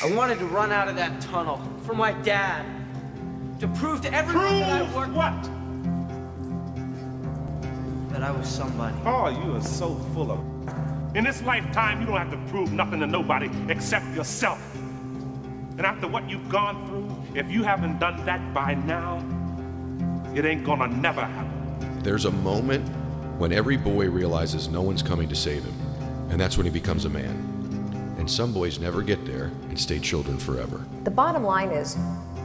I wanted to run out of that tunnel for my dad. To prove to everyone that I worked. What? That I was somebody. Oh, you are so full of. In this lifetime, you don't have to prove nothing to nobody except yourself. And after what you've gone through, if you haven't done that by now, it ain't gonna never happen. There's a moment when every boy realizes no one's coming to save him, and that's when he becomes a man. And some boys never get there and stay children forever. The bottom line is,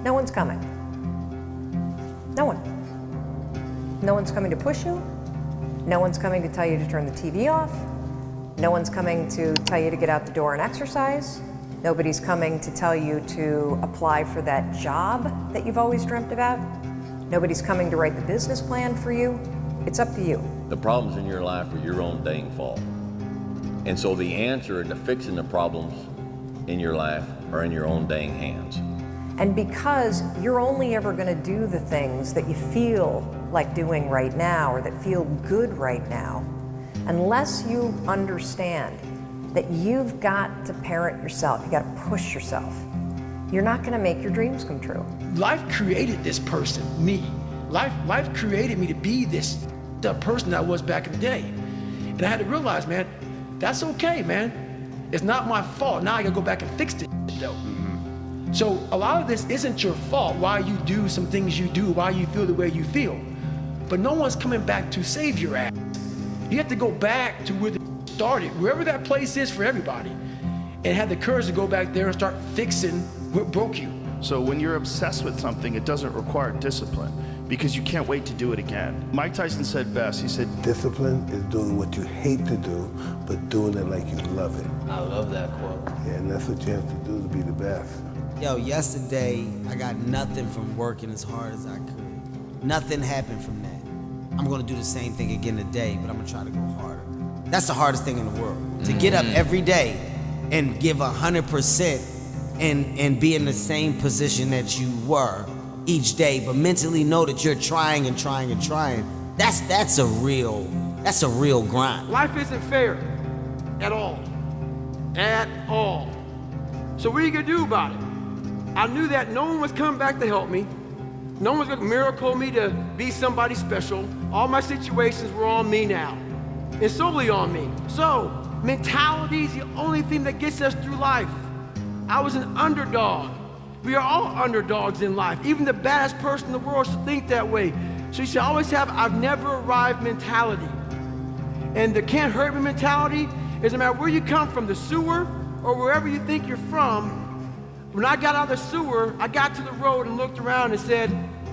no one's coming. No one. No one's coming to push you. No one's coming to tell you to turn the TV off. No one's coming to tell you to get out the door and exercise. Nobody's coming to tell you to apply for that job that you've always dreamt about. Nobody's coming to write the business plan for you. It's up to you. The problems in your life are your own dang fault. And so the answer to fixing the problems in your life are in your own dang hands. And because you're only ever going to do the things that you feel like doing right now or that feel good right now, unless you understand that you've got to parent yourself, you got to push yourself, you're not going to make your dreams come true. Life created this person, me. Life created me to be the person I was back in the day. And I had to realize, man, that's okay, man. It's not my fault. Now I gotta go back and fix this though. So a lot of this isn't your fault, why you do some things you do, why you feel the way you feel. But no one's coming back to save your ass. You have to go back to where the started, wherever that place is for everybody, and have the courage to go back there and start fixing what broke you. So when you're obsessed with something, it doesn't require discipline because you can't wait to do it again. Mike Tyson said best, he said, discipline is doing what you hate to do, but doing it like you love it. I love that quote. Yeah, and that's what you have to do to be the best. Yo, yesterday, I got nothing from working as hard as I could. Nothing happened from that. I'm gonna do the same thing again today, but I'm gonna try to go harder. That's the hardest thing in the world. To get up every day and give 100% and be in the same position that you were each day, but mentally know that you're trying and trying and trying. That's a real grind. Life isn't fair at all. At all. So what are you gonna do about it? I knew that no one was coming back to help me. No one was gonna miracle me to be somebody special. All my situations were on me now. It's solely on me. So, mentality is the only thing that gets us through life. I was an underdog. We are all underdogs in life. Even the baddest person in the world should think that way. So you should always have I've never arrived mentality. And the can't hurt me mentality is no matter where you come from, the sewer or wherever you think you're from. When I got out of the sewer, I got to the road and looked around and said,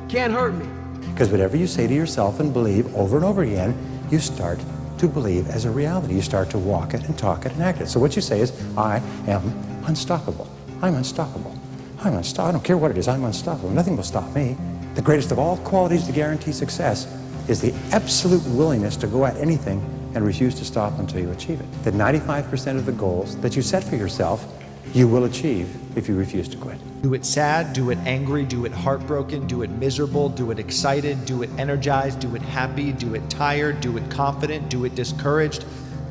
can't hurt me. Because whatever you say to yourself and believe over and over again, you start to believe as a reality. You start to walk it and talk it and act it. So what you say is, I am unstoppable. I'm unstoppable. I'm unstoppable. I don't care what it is, I'm unstoppable. Nothing will stop me. The greatest of all qualities to guarantee success is the absolute willingness to go at anything and refuse to stop until you achieve it. That 95% of the goals that you set for yourself, you will achieve if you refuse to quit. Do it sad, do it angry, do it heartbroken, do it miserable, do it excited, do it energized, do it happy, do it tired, do it confident, do it discouraged.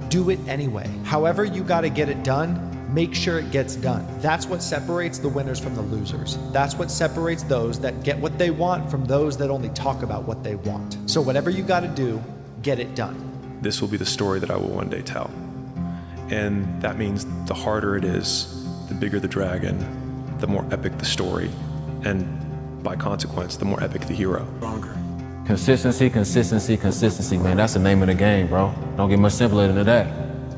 Do it anyway. However you gotta get it done, make sure it gets done. That's what separates the winners from the losers. That's what separates those that get what they want from those that only talk about what they want. So whatever you gotta do, get it done. This will be the story that I will one day tell. And that means the harder it is, the bigger the dragon, the more epic the story, and by consequence, the more epic the hero. Longer. Consistency, consistency, consistency, man. That's the name of the game, bro. Don't get much simpler than that.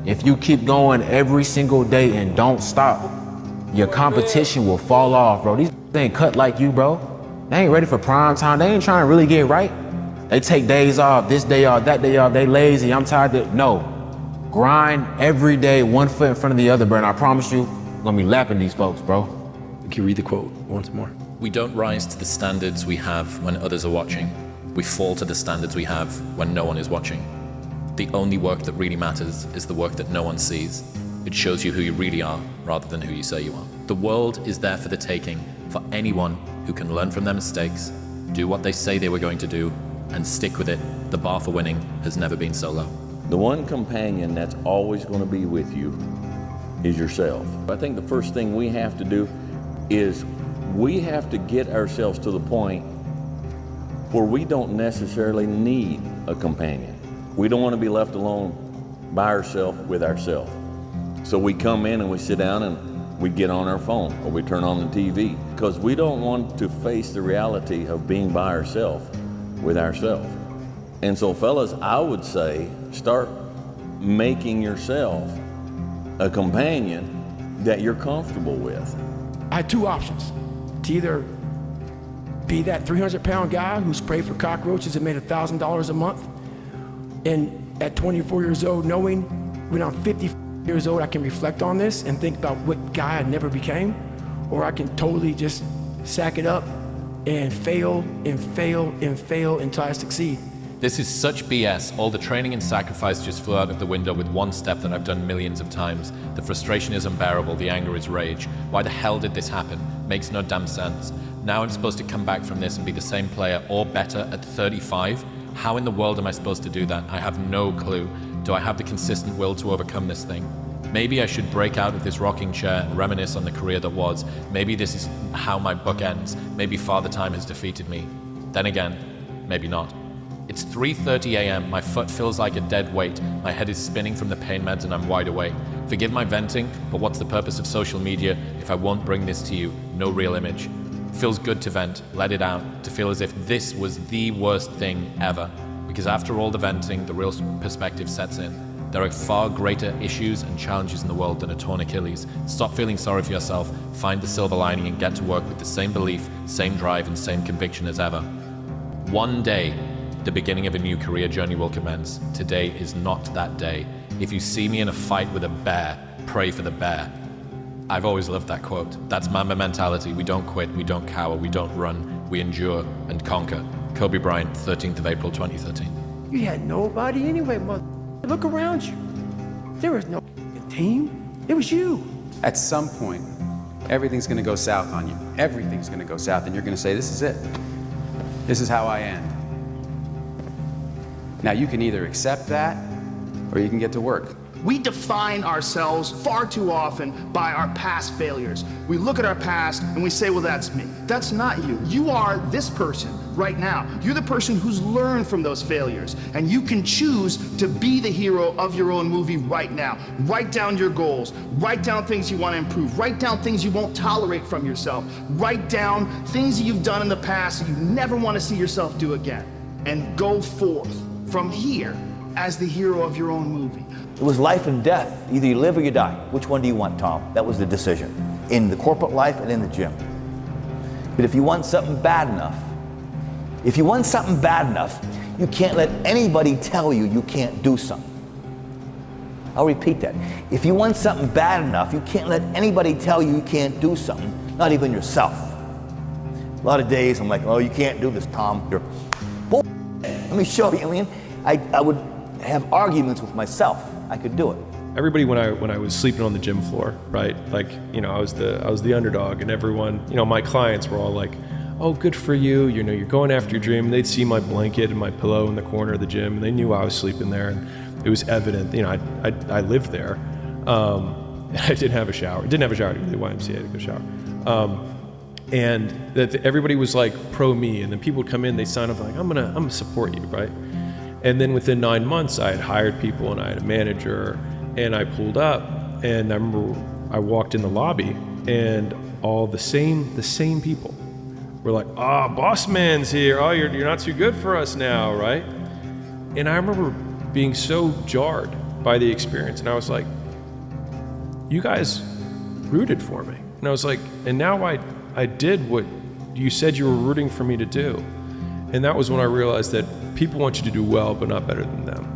If you keep going every single day and don't stop, your competition will fall off, bro. These ain't cut like you, bro. They ain't ready for prime time. They ain't trying to really get right. They take days off, this day off, that day off. They lazy, I'm tired. No. Grind every day, one foot in front of the other, bro. And I promise you, I'm gonna be lapping these folks, bro. Can you read the quote once more? We don't rise to the standards we have when others are watching. We fall to the standards we have when no one is watching. The only work that really matters is the work that no one sees. It shows you who you really are rather than who you say you are. The world is there for the taking for anyone who can learn from their mistakes, do what they say they were going to do, and stick with it. The bar for winning has never been so low. The one companion that's always going to be with you is yourself. I think the first thing we have to do is we have to get ourselves to the point where we don't necessarily need a companion. We don't want to be left alone by ourselves with ourselves. So we come in and we sit down and we get on our phone or we turn on the TV because we don't want to face the reality of being by ourselves with ourselves. And so fellas, I would say start making yourself a companion that you're comfortable with. I had two options: to either be that 300-pound guy who sprayed for cockroaches and made $1,000 a month, and at 24 years old, knowing when I'm 50 years old, I can reflect on this and think about what guy I never became, or I can totally just sack it up and fail and fail and fail until I succeed. This is such BS. All the training and sacrifice just flew out of the window with one step that I've done millions of times. The frustration is unbearable, the anger is rage. Why the hell did this happen? Makes no damn sense. Now I'm supposed to come back from this and be the same player or better at 35? How in the world am I supposed to do that? I have no clue. Do I have the consistent will to overcome this thing? Maybe I should break out of this rocking chair and reminisce on the career that was. Maybe this is how my book ends. Maybe Father Time has defeated me. Then again, maybe not. It's 3:30 a.m. My foot feels like a dead weight. My head is spinning from the pain meds and I'm wide awake. Forgive my venting, but what's the purpose of social media if I won't bring this to you? No real image. Feels good to vent, let it out, to feel as if this was the worst thing ever. Because after all the venting, the real perspective sets in. There are far greater issues and challenges in the world than a torn Achilles. Stop feeling sorry for yourself, find the silver lining and get to work with the same belief, same drive and same conviction as ever. One day, the beginning of a new career journey will commence. Today is not that day. If you see me in a fight with a bear, pray for the bear. I've always loved that quote. That's Mamba mentality. We don't quit, we don't cower, we don't run, we endure and conquer. Kobe Bryant, 13th of April, 2013. You had nobody anyway, mother. Look around you. There was no team. It was you. At some point, everything's gonna go south on you. Everything's gonna go south and you're gonna say, this is it. This is how I end. Now you can either accept that or you can get to work. We define ourselves far too often by our past failures. We look at our past and we say, well, that's me. That's not you. You are this person right now. You're the person who's learned from those failures. And you can choose to be the hero of your own movie right now. Write down your goals. Write down things you want to improve. Write down things you won't tolerate from yourself. Write down things that you've done in the past that you never want to see yourself do again. And go forth from here as the hero of your own movie. It was life and death. Either you live or you die. Which one do you want, Tom? That was the decision. In the corporate life and in the gym. But if you want something bad enough, you can't let anybody tell you you can't do something. I'll repeat that. If you want something bad enough, you can't let anybody tell you you can't do something, not even yourself. A lot of days I'm like, oh, you can't do this, Tom. You're bull. Let me show you. I mean, I would have arguments with myself. I could do it. Everybody, when I was sleeping on the gym floor, right? Like, you know, I was the underdog, and everyone, you know, my clients were all like, "Oh, good for you. You know, you're going after your dream." And they'd see my blanket and my pillow in the corner of the gym, and they knew I was sleeping there, and it was evident. You know, I lived there. I didn't have a shower. Didn't have a shower to go to the YMCA to go shower. And that everybody was like pro me, and then people would come in, they sign up like, I'm gonna support you, right? And then within 9 months, I had hired people and I had a manager, and I pulled up, and I remember I walked in the lobby, and all the same people were like, "Ah, boss man's here. Oh, you're not too good for us now, right?" And I remember being so jarred by the experience, and I was like, "You guys rooted for me," and I was like, "And now I did what you said you were rooting for me to do." And that was when I realized that people want you to do well, but not better than them.